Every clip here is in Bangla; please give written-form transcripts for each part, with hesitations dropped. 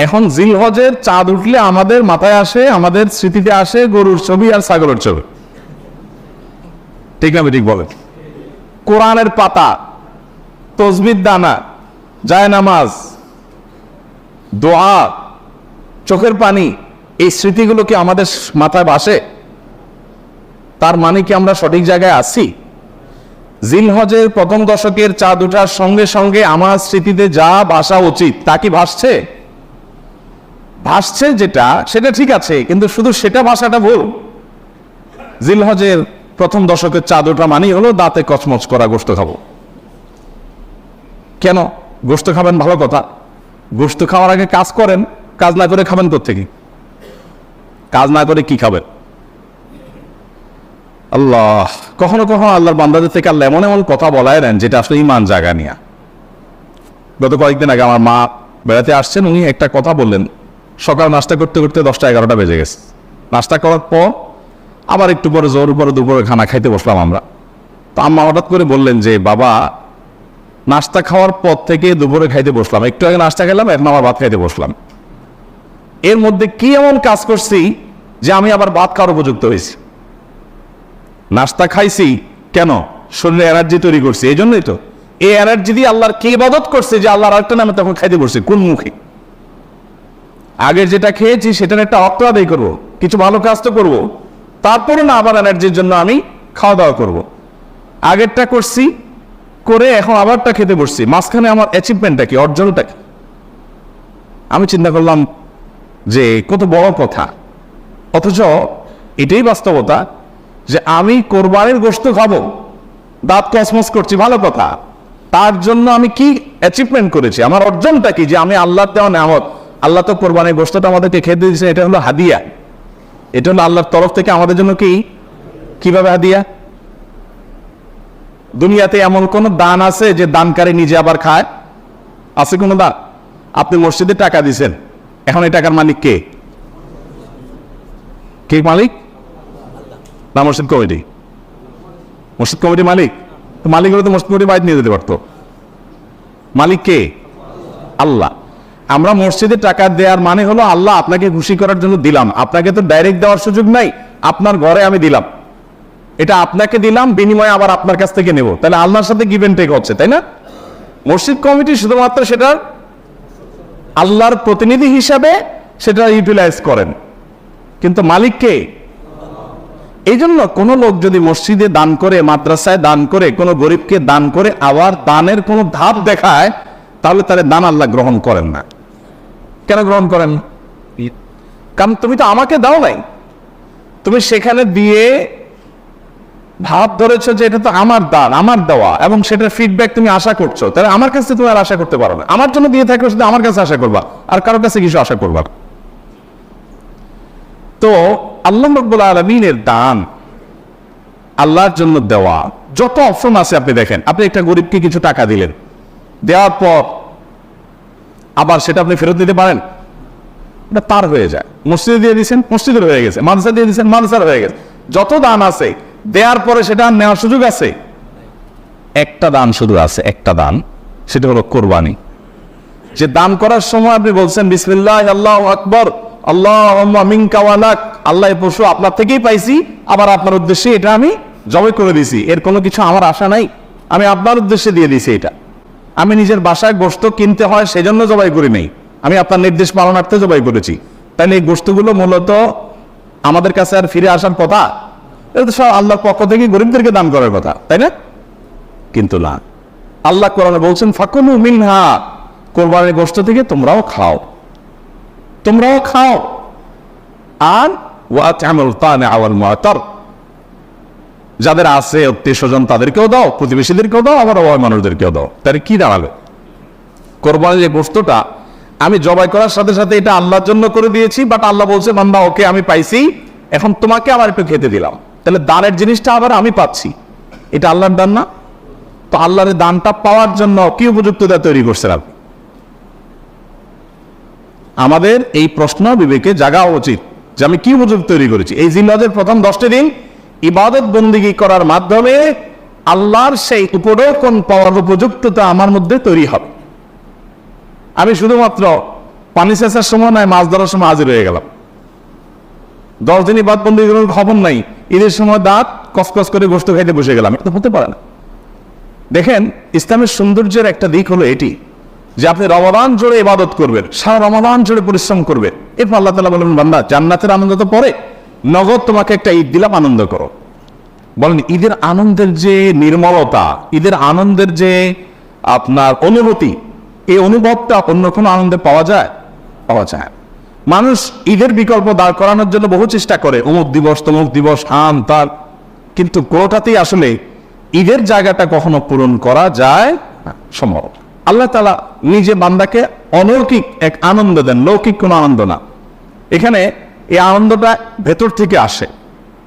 এখন জিলহজের চাঁদ উঠলে আমাদের মাথায় আসে, আমাদের স্মৃতিতে আসে গরুর ছবি আর ছাগলের ছবি। ঠিক না ঠিক বলেন? কোরআনের পাতা, তসবির দানা, জায়নামাজ, দোয়া, চোখের পানি, এই স্মৃতিগুলো কি আমাদের মাথায় ভাসে? তার মানে কি আমরা সঠিক জায়গায় আছি? জিলহজের প্রথম দশকের চাঁদ ওঠার সঙ্গে সঙ্গে আমার স্মৃতিতে যা ভাসা উচিত তা কি ভাসছে? ভাসছে যেটা, সেটা ঠিক আছে, কিন্তু শুধু সেটা ভাষাটা ভুল। জিলহজের প্রথম দশকের চাঁদ ওঠা মানেই হলো দাঁতে কচমচ করা গোশত খাবো। কেন গোশত খাবেন? ভালো কথা। গোশত খাওয়ার আগে কাজ করেন, কাজ না করে খাবেন কোত্থেকে? কাজ না করে কি খাবেন? আল্লাহ, কখনো কখনো আল্লাহর বান্দাদের থেকে আল্লাহ এমন এমন কথা বলায় নেন যেটা আসলে ইমান জায়গা নিয়ে। গত কয়েকদিন আগে আমার মা বেড়াতে আসছেন, উনি একটা কথা বললেন। সকাল নাস্তা করতে করতে 10টা-11টা বেজে গেছে। নাস্তা করার পর আবার একটু পরে জোর পরে দুপুরে খানা খাইতে বসলাম আমরা। তো আম্মা হঠাৎ করে বললেন যে, বাবা, নাস্তা খাওয়ার পর থেকে দুপুরে খাইতে বসলাম, একটু আগে নাস্তা খেলাম, এখন আবার ভাত খাইতে বসলাম। এর মধ্যে কি এমন কাজ করছি যে আমি আবার ভাত খাওয়ার উপযুক্ত হয়েছি? নাস্তা খাইছি কেন? শরীরে এনার্জি তৈরি করছি, এই জন্যই তো। এই এনার্জি দিয়ে আল্লাহর কি ইবাদত করছে যে আল্লাহর আরেকটা নামে তখন খাইতে বসছি? কোন মুখে? আগের যেটা খেয়েছি সেটার একটা অর্থ আদায় করবো, কিছু ভালো কাজ তো করবো, তারপরে না আবার এনার্জির জন্য আমি খাওয়া দাওয়া করব। আগেরটা করছি, করে এখন আবারটা খেতে বসছি, মাঝখানে আমার অ্যাচিভমেন্টটা কি, অর্জনটা কি? আমি চিন্তা করলাম যে কত বড় কথা, অথচ এটাই বাস্তবতা যে আমি কোরবানির গোশত খাবো, দাঁত কসমস করছি, ভালো কথা। তার জন্য আমি কি অ্যাচিভমেন্ট করেছি? আমার অর্জনটা কি? যে আমি আল্লাহর দেওয়া নেয়ামত, আল্লাহ তো কোরবানির গোশতটা আমাদেরকে খেতে দিয়েছে, এটা হলো হাদিয়া, এটা হলো আল্লাহর তরফ থেকে আমাদের জন্য। কি কিভাবে হাদিয়া? দুনিয়াতে এমন কোন দান আছে যে দানকারী নিজে আবার খায়? আছে কোন দান? আপনি মসজিদে টাকা দিচ্ছেন, এখন এই টাকার মালিক কে? কে মালিক? না মসজিদ কমিটি? মসজিদ কমিটি মালিক? তো মালিক হলে তো মসজিদ কমিটি বাইরে নিয়ে যেতে পারতো। মালিক কে? আল্লাহ। আমরা মসজিদে টাকা দেওয়ার মানে হলো আল্লাহ আপনাকে খুশি করার জন্য দিলাম, আপনাকে তো ডাইরেক্ট দেওয়ার সুযোগ নাই, আপনার ঘরে আমি দিলাম, এটা আপনাকে দিলাম, বিনিময়ে আবার আপনার কাছ থেকে নেব, তাহলে আল্লাহর সাথে গিভ এন্ড টেক হচ্ছে, তাই না? মসজিদ কমিটি শুধুমাত্র সেটা আল্লাহর প্রতিনিধি হিসাবে সেটা ইউটিলাইজ করেন, কিন্তু মালিক কে? এই জন্য কোন লোক যদি মসজিদে দান করে, মাদ্রাসায় দান করে, কোন গরিবকে দান করে, আবার দানের কোন ধাপ দেখায়, তাহলে তার দান আল্লাহ গ্রহণ করেন না। কেন গ্রহণ করেন? কারণ তুমি তো আমাকে দাও নাই, তুমি সেখানে দিয়ে ভাব ধরেছ যে এটা তো আমার দান, আমার দেওয়া, এবং সেটার ফিডব্যাক তুমি আশা করছো, তাহলে আমার কাছে তুমি আর আশা করতে পারো না। আমার জন্য দিয়ে থাকলে শুধু আমার কাছে আশা করবা, আর কারোর কাছে কিছু আশা করবা। তো আল্লাহ রাব্বুল আলামিনের দান, আল্লাহর জন্য দেওয়া, যত অপশন আছে আপনি দেখেন। আপনি একটা গরিবকে কিছু টাকা দিলেন, দেওয়ার পর আবার সেটা আপনি ফেরত দিতে পারেন? এটা তার হয়ে যায়। মসজিদে দিয়ে দিচ্ছেন, মসজিদের হয়ে গেছে। মাদ্রাসা দিয়ে দিচ্ছেন, মাদ্রাসার হয়ে গেছে। যত দান আছে দেওয়ার পরে সেটা নেওয়ার সুযোগ আছে? একটা দান শুধু আছে, একটা দান, সেটা হলো কোরবানি। যে দান করার সময় আপনি বলছেন বিসমিল্লাহ, আল্লাহু আকবার, আল্লাহুম্মা মিনকা ওয়া লাক, আল্লাহ এই পশু আপনার থেকেই পাইছি, আবার আপনার উদ্দেশ্যে এটা আমি জবাই করে দিছি, এর কোনো কিছু আমার আশা নাই, আমি আপনার উদ্দেশ্যে দিয়ে দিছি। এটা আমি নিজের বাসায় গোশত কিনতে হয় সেজন্য জবাই করি নাই, আমি আপনার নির্দেশ পালনার্থে জবাই করেছি। তাহলে এই গোশতগুলো মূলত আমাদের কাছে আর ফিরে আসার কথা? এটা তো সব আল্লাহর পক্ষ থেকে গরিবদেরকে দান করার কথা, তাই না? কিন্তু না, আল্লাহ কোরআনে বলছেন ফাকুলু মিনহা, কোরবানির গোশত থেকে তোমরাও খাও, তোমরাও খাও। আর ওয়াতামুল তানা ওয়াল মুআতার, যাদের আছে আত্মীয় স্বজন তাদেরকেও দাও, প্রতিবেশীদেরকেও দাও, আবার অভাবী মানুষদেরকেও দাও। তাহলে কি দাঁড়ালো? কোরবানির যে গোশতটা আমি জবাই করার সাথে সাথে এটা আল্লাহর জন্য করে দিয়েছি, বাট আল্লাহ বলছে বান্দা ওকে আমি পাইছি, এখন তোমাকে আবার একটু খেতে দিলাম। তাহলে দানের জিনিসটা আবার আমি পাচ্ছি, এটা আল্লাহর দান না? তো আল্লাহর দানটা পাওয়ার জন্য কি উপযুক্ততা তৈরি করছেন আপনি? আমাদের এই প্রশ্ন বিবেকে জাগা উচিত যে আমি কি উপযুক্ত তৈরি করেছি। এই জিলহজের প্রথম 10টি দিন ইবাদত বন্দেগী করার মাধ্যমে আল্লাহর সেই উপঢৌকন পাওয়ার উপযুক্ততা আমার মধ্যে তৈরি হবে। আমি শুধুমাত্র পানি চেঁচার সময় নাই, মাছ ধরার সময় হাজির হয়ে গেলাম। 10 দিনই বাদ বন্ধ খবর নাই, ঈদের সময় দাঁত কসকস করে গোস্ত খাইতে বসে গেলাম। এটা তো হতে পারে না। দেখেন, ইসলামের সৌন্দর্যের একটা দিক হলো এটি যে আপনি রমাদান জুড়ে ইবাদত করবেন, সারা রমাদান জুড়ে পরিশ্রম করবেন, এরপর আল্লাহ তাআলা বলবেন, বান্দা জান্নাতের আনন্দ তো পরে, নগদ তোমাকে একটা ঈদ দিলাম, আনন্দ করো। বলেন, ঈদের আনন্দের যে নির্মলতা, ঈদের আনন্দের যে আপনার অনুভূতি, এই অনুভবটা অন্য কোনো আনন্দে পাওয়া যায়? পাওয়া যায়। মানুষ ঈদের বিকল্প দাঁড় করানোর জন্য বহু চেষ্টা করে, অমুক দিবস তমুক দিবস আন তার, কিন্তু কোনোটাতেই আসলে ঈদের জায়গাটা কখনো পূরণ করা যায় না, সম্ভব। আল্লাহ তাআলা নিজে বান্দাকে অলৌকিক এক আনন্দ দেন, লৌকিক কোনো আনন্দ না। এখানে এই আনন্দটা ভেতর থেকে আসে,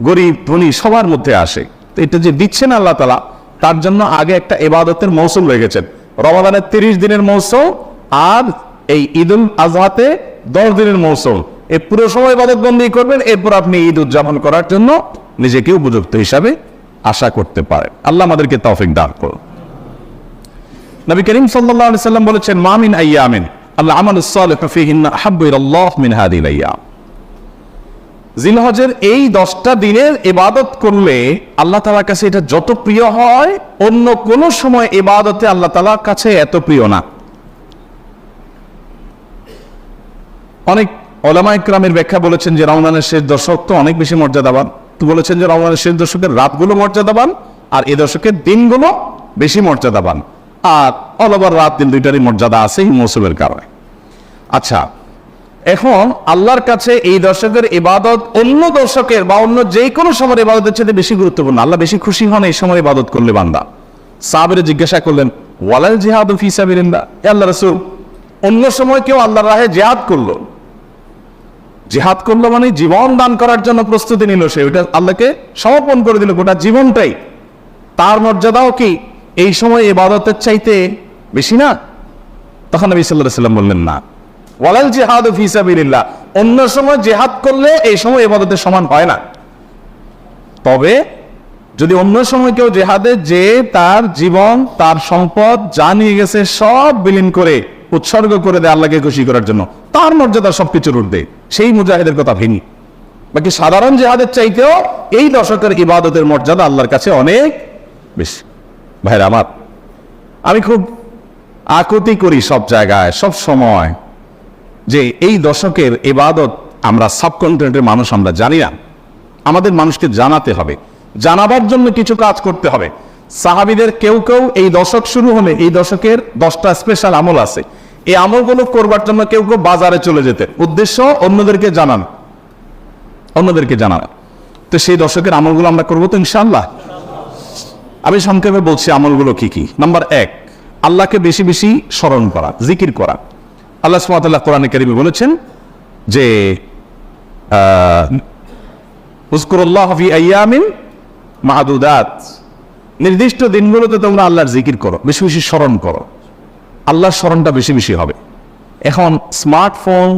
গরিব ধনী সবার মধ্যে আসে। তো এটা যে দিচ্ছেন আল্লাহ তাআলা, তার জন্য আগে একটা ইবাদতের মৌসুম রেখেছেন। রমাদানের 30 দিনের মৌসুম, আর এই ঈদুল আজহাতে 10 দিনের মৌসুম। এই পুরো সময় ইবাদত বন্দী করবেন, এরপর আপনি ঈদ উদযাপন করার জন্য নিজেকে উপযুক্ত হিসাবে আশা করতে পারেন। আল্লাহ আমাদেরকে তৌফিক দান করুন। নবী করিম সাল্লাল্লাহু আলাইহি সাল্লাম বলেছেন, মা মিন আইয়ামিন আল আমালুস সালিহু ফীহিন্না আহাব্বু ইলাল্লাহ মিন হাযিহিল আইয়াম। জিলহজের এই 10টা দিনের ইবাদত করলে আল্লাহ তাআলার কাছে এটা যত প্রিয় হয়, অন্য কোন সময় ইবাদতে আল্লাহ তাআলার কাছে এত প্রিয় না। অনেক উলামায়ে কেরামের ব্যাখ্যা বলেছেন যে রমজানের শেষ দশক তো অনেক বেশি মর্যাদাবান। তো বলেছেন যে রমজানের শেষ দশকের রাতগুলো মর্যাদাবান, আর এই দশকের দিনগুলো বেশি মর্যাদাবান। আর অলওভার রাত দিন দুইটারই মর্যাদা আছে এই মৌসুমের কারণে। আচ্ছা, এখন আল্লাহর কাছে এই দশকের ইবাদত অন্য দশকের বা অন্য যে কোনো সময়ের ইবাদতের চেয়ে বেশি গুরুত্বপূর্ণ। আল্লাহ বেশি খুশি হন এই সময় ইবাদত করলে বান্দা। সাহাবীরা জিজ্ঞাসা করলেন, ওয়ালাল জিহাদু ফি সাবিলিল্লাহ, হে আল্লাহর রাসূল, অন্য সময় কেউ আল্লাহর রাহে জিহাদ করলো, জিহাদ করলো মানে জীবন দান করার জন্য প্রস্তুতি নিল, সে ওটা আল্লাহকে সমর্পণ করে দিল গোটা জীবনটাই, তার মর্যাদাও কি এই সময় ইবাদতের চাইতে বেশি না? তখন নবী সাল্লাল্লাহু আলাইহি ওয়াসাল্লাম বললেন, না, ওয়ালাল জিহাদু ফি সাবিলিল্লাহ, অন্য সময় জিহাদ করলে এই সময় ইবাদতের সমান হয় না। তবে যদি অন্য সময় কেউ জিহাদে যে তার জীবন তার সম্পদ যা নিয়ে গেছে সব বিলীন করে উৎসর্গ করে দেয় আল্লাহকে খুশি করার জন্য, তার মর্যাদা সবকিছুর ঊর্ধ্বে, সেই মুজাহিদের কথা ভিনি। বাকি সাধারণ জিহাদের চাইতেও এই দশকের ইবাদতের মর্যাদা আল্লাহর কাছে অনেক বেশি। ভাইরা আমার, আমি খুব আকুতি করি সব জায়গায় সব সময় যে এই দশকের ইবাদত আমরা সাবকন্টিনেন্টের মানুষ আমরা জানি না। আমাদের মানুষকে জানাতে হবে, জানাবার জন্য কিছু কাজ করতে হবে। সাহাবীদের কেউ কেউ এই দশক শুরু হলে এই দশকের 10টা স্পেশাল আমল আছে, এই আমলগুলো করবার জন্য কেউ কেউ বাজারে চলে যেতেন, উদ্দেশ্য অন্যদেরকে জানানো, অন্যদেরকে জানানো। তো সেই দশকের আমলগুলো আমরা করবো তো ইনশাআল্লাহ। আমি সংক্ষেপে বলছি আমলগুলো কি কি। নাম্বার 1, আল্লাহকে বেশি বেশি স্মরণ করা, জিকির করা। আল্লাহ সুবহানাহু ওয়া তাআলা কোরআনে কারীমে বলেছেন যে উযকুরুল্লাহ ফি আইয়ামিন মা'দুদাত, নির্দিষ্ট দিনগুলোতে তোমরা আল্লাহর জিকির করো, বেশি বেশি স্মরণ করো, আল্লাহর স্মরণটা বেশি বেশি হবে। এখন স্মার্টফোন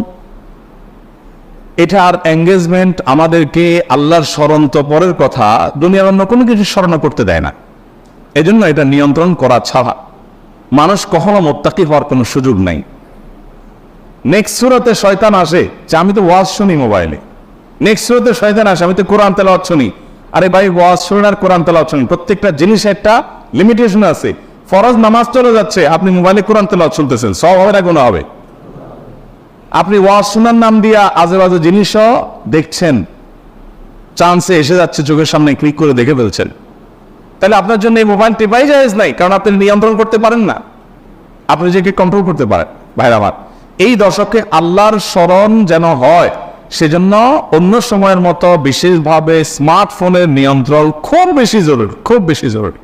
এটার এঙ্গেজমেন্ট আমাদেরকে আল্লাহর স্মরণ তো পরের কথা, দুনিয়ার অন্য কোনো কিছু স্মরণ করতে দেয় না। এজন্য এটা নিয়ন্ত্রণ করা ছাড়া মানুষ কখনো মুত্তাকি হওয়ার কোনো সুযোগ নাই। নেক্সট সূরাতে শয়তান আসে যে আমি তো ওয়াজ শুনি মোবাইলে, নেক্সট সূরাতে শয়তান আসে আমি তো কোরআন তেলাওয়াত শুনি। আরে ভাই, ওয়াজ শুনুন আর কোরআন তেলাওয়াত শুনুন, প্রত্যেকটা জিনিস একটা লিমিটেশন আছে। ফরজ নামাজ চলে যাচ্ছে, আপনি মোবাইলে কোরআন তেলাওয়াত শুনতেছেন, সব হবে না গুনাহ হবে। আপনি ওয়াজ শোনার নাম দিয়া আজেবাজে জিনিসও দেখছেন, চান্সে এসে যাচ্ছে চোখের সামনে, ক্লিক করে দেখে ফেলছেন, তাহলে আপনার জন্য এই মোবাইল টেপাই জায়েজ নাই, কারণ আপনি নিয়ন্ত্রণ করতে পারেন না, আপনি নিজেকে কন্ট্রোল করতে পারেন। ভাইরা আমার, এই দশকে আল্লাহর স্মরণ যেন হয়, সেজন্য অন্য সময়ের মতো বিশেষভাবে স্মার্টফোনের নিয়ন্ত্রণ খুব বেশি জরুরি, খুব বেশি জরুরি।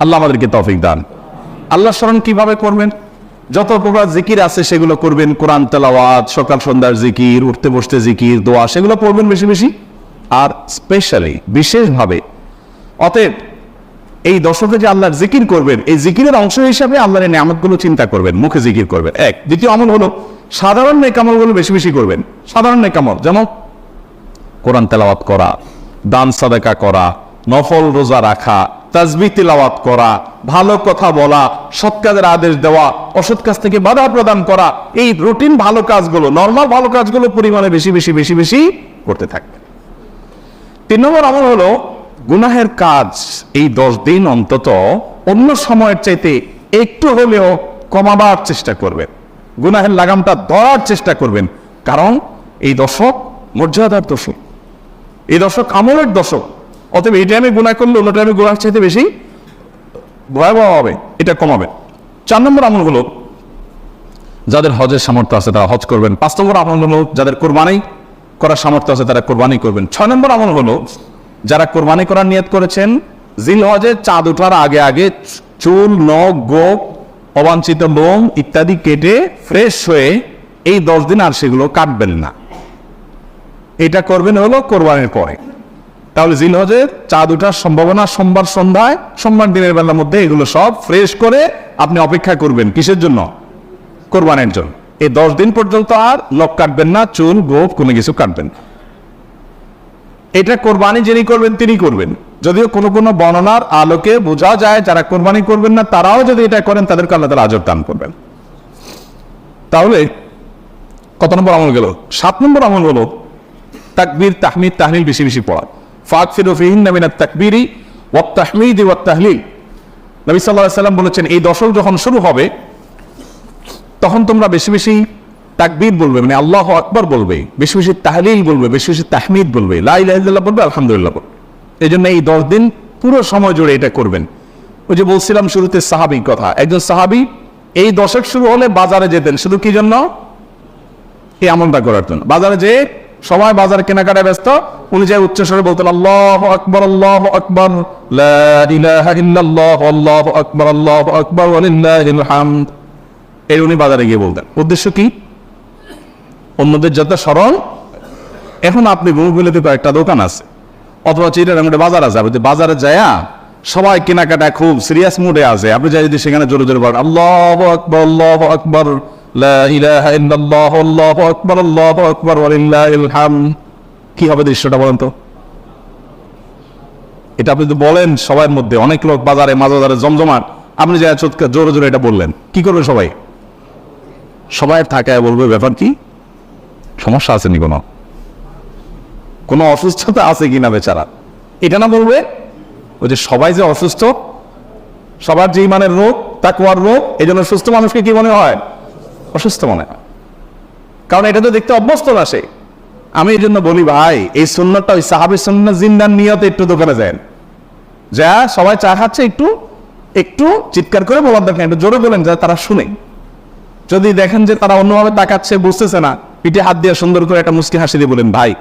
আল্লাহ আমাদেরকে তৌফিক দান। আল্লাহ স্মরণ কিভাবে করবেন? যত প্রকার জিকির আছে সেগুলো করবেন, কোরআন তেলাওয়াত, সকাল সন্ধ্যার জিকির, উঠতে বসতে জিকির, দোয়া, সেগুলো পড়বেন বেশি বেশি, আর স্পেশালি বিশেষভাবে। অতএব এই দশকে যে আল্লাহর জিকির করবেন, এই জিকিরের অংশ হিসাবে আল্লাহর এই নিয়ামতগুলো চিন্তা করবেন, মুখে জিকির করবেন। এক। দ্বিতীয় আমল হলো সাধারণ নেক আমলগুলো বেশি বেশি করবেন। সাধারণ নেক আমল যেমন কোরআন তেলাওয়াত করা, দান সাদাকা করা, নফল রোজা রাখা, তাসবিহ তিলাওয়াত করা, ভালো কথা বলা, সৎ কাজের আদেশ দেওয়া, অসৎ কাজ থেকে বাধা প্রদান করা, এই রুটিন ভালো কাজগুলো, নরমাল ভালো কাজগুলো পরিমাণে বেশি বেশি বেশি বেশি করতে থাকবে। 3 নম্বর আমল হলো গুনাহের কাজ এই 10 দিন অন্তত অন্য সময়ের চাইতে একটু হলেও কমাবার চেষ্টা করবেন, গুনাহের লাগামটা ধরার চেষ্টা করবেন। কারণ এই দশক মর্যাদার দশক, এই দশক আমলের দশক। অতএব এই টাইমে গুনাহ করলে অন্য টাইমে গুনাহের চাইতে বেশি ভয়াবহ হবে, এটা কমাবেন। 4 নম্বর আমল হলো যাদের হজের সামর্থ্য আছে তারা হজ করবেন। 5 নম্বর আমল হলো যাদের কোরবানি করার সামর্থ্য আছে তারা কোরবানি করবেন। 6 নম্বর আমল হলো যারা কোরবানি করার নিয়ত করেছেন জিলহজে চাঁদ ওঠার আগে আগে চুল, নখ, গোপ, অবাঞ্ছিত লোম ইত্যাদি কেটে ফ্রেশ হয়ে এই 10 দিন আর সেগুলো কাটবেন না, এটা করবেন হলো কোরবানির পরে। তাহলে জিলহজে চাঁদ ওঠার সম্ভাবনা সোমবার সন্ধ্যায়, সোমবার দিনের বেলার মধ্যে এগুলো সব ফ্রেশ করে আপনি অপেক্ষা করবেন কিসের জন্য? কোরবানির জন্য। এই 10 দিন পর্যন্ত আর নখ কাটবেন না, চুল, গোপ কোনো কিছু কাটবেন না। এটা কোরবানি যিনি করবেন তিনি করবেন। যদিও কোনো কোনো বর্ণনার আলোকে বোঝা যায় যারা কোরবানি করবেন না তারাও যদি এটা করেন তাদেরকে আল্লাহ তাআলা আজর দান করবেন। তাহলে কত নম্বর আমল গেল? 7 নম্বর আমল হলো তাকবীর, তাহমিদ, তাহলিল বেশি বেশি পড়া। ফাকফিরু ফিহিন্না মিনাত তাকবীরি ওয়াত তাহমিদি ওয়াত তাহলিল। নবী সাল্লাল্লাহু আলাইহি সাল্লাম বলেছেন এই দশক যখন শুরু হবে তখন তোমরা বেশি বেশি তাকবীর বলবে, মানে আল্লাহু আকবার বলবে, বেশি বেশি তাহলিল বলবে, বেশি বেশি তাহমিদ বলবে, লা ইলাহা ইল্লাল্লাহ বলবে, আলহামদুলিল্লাহ বলবে। এই জন্য এই 10 দিন পুরো সময় জুড়ে এটা করবেন। ওই যে বলছিলাম শুরুতে সাহাবীর কথা, একজন সাহাবী এই দশক শুরু হলে বাজারে যেতেন, শুধু কি জন্য? এই আমলটা করার জন্য। বাজারে যে সবাই বাজারে কেনাকাটায় ব্যস্ত, উনি যাই উচ্চস্বরে বলতেন আল্লাহু আকবার, আল্লাহু আকবার, লা ইলাহা ইল্লাল্লাহ, আল্লাহু আকবার, আল্লাহু আকবার, ওয়া লিল্লাহিল হামদ। এই উনি বাজারে গিয়ে বলতেন। উদ্দেশ্য কি? অন্যদের যত স্মরণ। এখন আপনি গুগলেতে তো একটা দোকান আছে অথবা চিটাগাঙ্গে বাজার আছে, আপনি বাজারে যায় সবাই কেনাকাটা খুব সিরিয়াস মুডে আছে, আপনি যাই যদি সেখানে জোরে জোরে বলেন আল্লাহু আকবার, আল্লাহু আকবার, লা ইলাহা ইল্লাল্লাহ, আল্লাহু আকবার, আল্লাহু আকবার, ওয়া লিল্লাহিল হামদ, কি হবে দৃশ্যটা বলেন তো? এটা আপনি তো বলেন সবার মধ্যে, অনেক লোক বাজারে মাজারে জমজমাট, আপনি যাই জোরে জোরে এটা বললেন, কি করবে সবাই? সবাই থাকায় বলবে ব্যাপার কি, সমস্যা আছে নি, কোনো অসুস্থতা আছে কিনা বেচারা, এটা না বলবে। ওই যে সবাই যে অসুস্থ, সবার যে ইমানের রোগ, তাকওয়ার রোগ, এই জন্য সুস্থ মানুষকে কি মনে হয়? অসুস্থ মনে হয়। কারণ এটা তো দেখতে অভ্যস্ত না সে। আমি এই জন্য বলি ভাই, এই সুন্নতটা ওই সাহাবীর সুন্নাত জিন্দার নিয়তে একটু দোকানে যায়, যা সবাই চা খাচ্ছে একটু একটু চিৎকার করে বলার দরকার, একটু জোরে বলেন যা তারা শুনে। যদি দেখেন যে তারা অন্যভাবে তাকাচ্ছে, বুঝতেছে না, পিঠে হাত দিয়ে সুন্দর করে একটা মুস্কি হাসি দিয়ে বলেন ভাই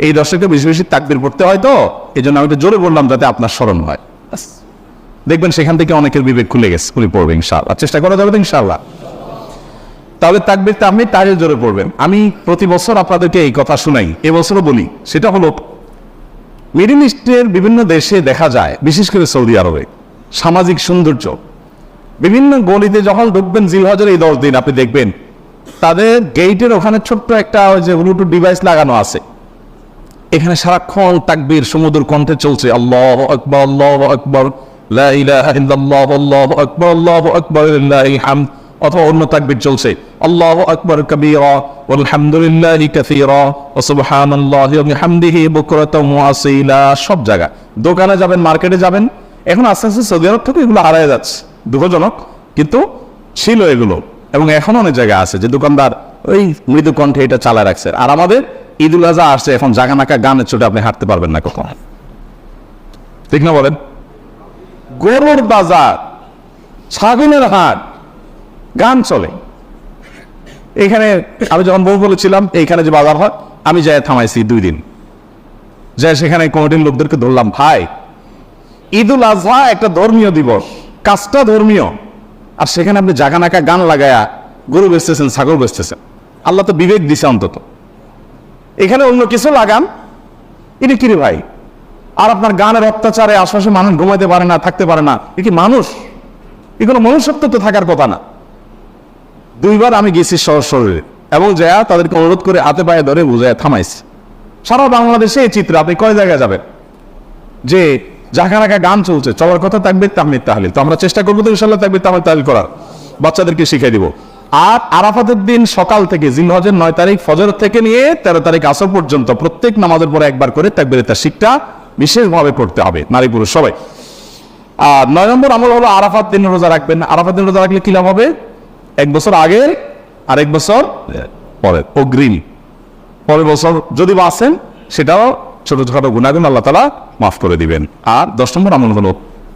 এই দর্শকে বেশি বেশি তাকবীর পড়তে হয়, তো এই জন্য আমি একটু জোরে বললাম যাতে আপনার স্মরণ হয়। দেখবেন সেখান থেকে অনেকের বিবেক খুলে গেছে, খুলে পড়বে ইনশাআল্লাহ। চেষ্টা করা যাবে তো ইনশাআল্লাহ। তাহলে তাকবীর তাহমিদ তাহলিল জোরে পড়বেন। আমি প্রতি বছর আপনাদেরকে এই কথা শুনাই, এবছরও বলি, সেটা হলো মিডল ইস্টের বিভিন্ন দেশে দেখা যায়, বিশেষ করে সৌদি আরবে, সামাজিক সৌন্দর্য, বিভিন্ন গলিতে যখন ঢুকবেন জিলহজের এই 10 দিন আপনি দেখবেন তাদের গেটের ওখানে ছোট্ট একটা ওই যে ব্লুটুথ ডিভাইস লাগানো আছে, এখানে সারাক্ষণ তাকবীর সমুদ্র কণ্ঠে চলছে, আল্লাহু আকবার, আল্লাহু আকবার, লা ইলাহা ইল্লাল্লাহ, আল্লাহু আকবার, আল্লাহু আকবার, লিল্লাহিল হামদ। অথবা অন্য তাকবীর চলছে, আল্লাহু আকবার কাবীরা ওয়ালহামদুলিল্লাহি কাসীরা ওয়া সুবহানাল্লাহি ওয়া বিহামদিহি বুকরাতাও ওয়া আসীলা। সব জায়গা, দোকানে যাবেন, মার্কেটে যাবেন, এখন আস্তে আস্তে সৌদি আরব থেকে এগুলো হারায় যাচ্ছে, দুঃখজনক, কিন্তু ছিল এগুলো। এবং এখন অনেক জায়গা আছে যে দোকানদার ওই মৃদু কণ্ঠে এটা চালায় রাখছে। আর আমাদের ঈদুল আজহা আসছে, এখন জাগানাকা গানের চোটে আপনি হাঁটতে পারবেন না কখনো, ঠিক না বলেন? গরুর বাজার, ছাগলের হাট, গান চলে। এখানে আমি যখন বউ বলেছিলাম এইখানে যে বাজার হয়, আমি যাই থামাইছি 2 দিন, যাই সেখানে কমিটির লোকদেরকে ধরলাম, ভাই ঈদুল আজহা একটা ধর্মীয় দিবস, কাজটা ধর্মীয়, আর সেখানে আপনি জাগানাকা গান লাগায়া গরু বেচতেছেন, ছাগল বেচতেছেন। আল্লাহ তো বিবেক দিছে অন্তত, এখানে অন্য কিছু লাগান, এটা কি রে ভাই? আর আপনার গানের অত্যাচারে আশপাশে মানুষ ঘুমাইতে পারে না, থাকতে পারে না, এ কি মানুষ? এ কোনো মনুষ্যত্ব তো থাকার কথা না। 2 বার আমি গেছি শহরে, এবং যায়া তাদেরকে অনুরোধ করে হাতে পায়ে ধরে বুঝায় থামাইছি। সারা বাংলাদেশে এই চিত্র, আপনি কয় জায়গায় যাবেন যে জায়গা রাখা গান চলছে, চলার কথা তাকবীর তাহমিদ তাহলিল। তো আমরা চেষ্টা করবো তো ইনশাআল্লাহ তাকবীর তাহমিদ তাহলিল করার, বাচ্চাদেরকে শিখিয়ে দিব। আর আরাফাতের দিন সকাল থেকে জিলহজের 9 তারিখ ফজর থেকে নিয়ে 13 তারিখ আসর পর্যন্ত প্রত্যেক নামাজের পরে একবার করে তাকবীরে তাশরিকটা বিশেষভাবে পড়তে হবে, নারী পুরুষ সবাই। আর 9 নম্বর আমল হলো আরাফাত দিন রোজা রাখবেন। আরাফাত দিন রোজা রাখলে কি লাভ হবে? 1 বছর আগে আর 1 বছর পরে, অগ্রিম। পরের বছর যদি বাঁচেন সেটাও ছোটখাটো গুনাহগুন আল্লাহ তাআলা মাফ করে দিবেন। আর 10 নম্বর আমল হলো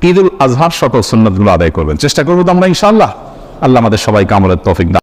ঈদুল আজহার সকল সুন্নাতগুলো আদায় করবেন। চেষ্টা করবো তো আমরা ইনশাআল্লাহ। আল্লাহ আমাদের সবাইকে আমলের তৌফিক দান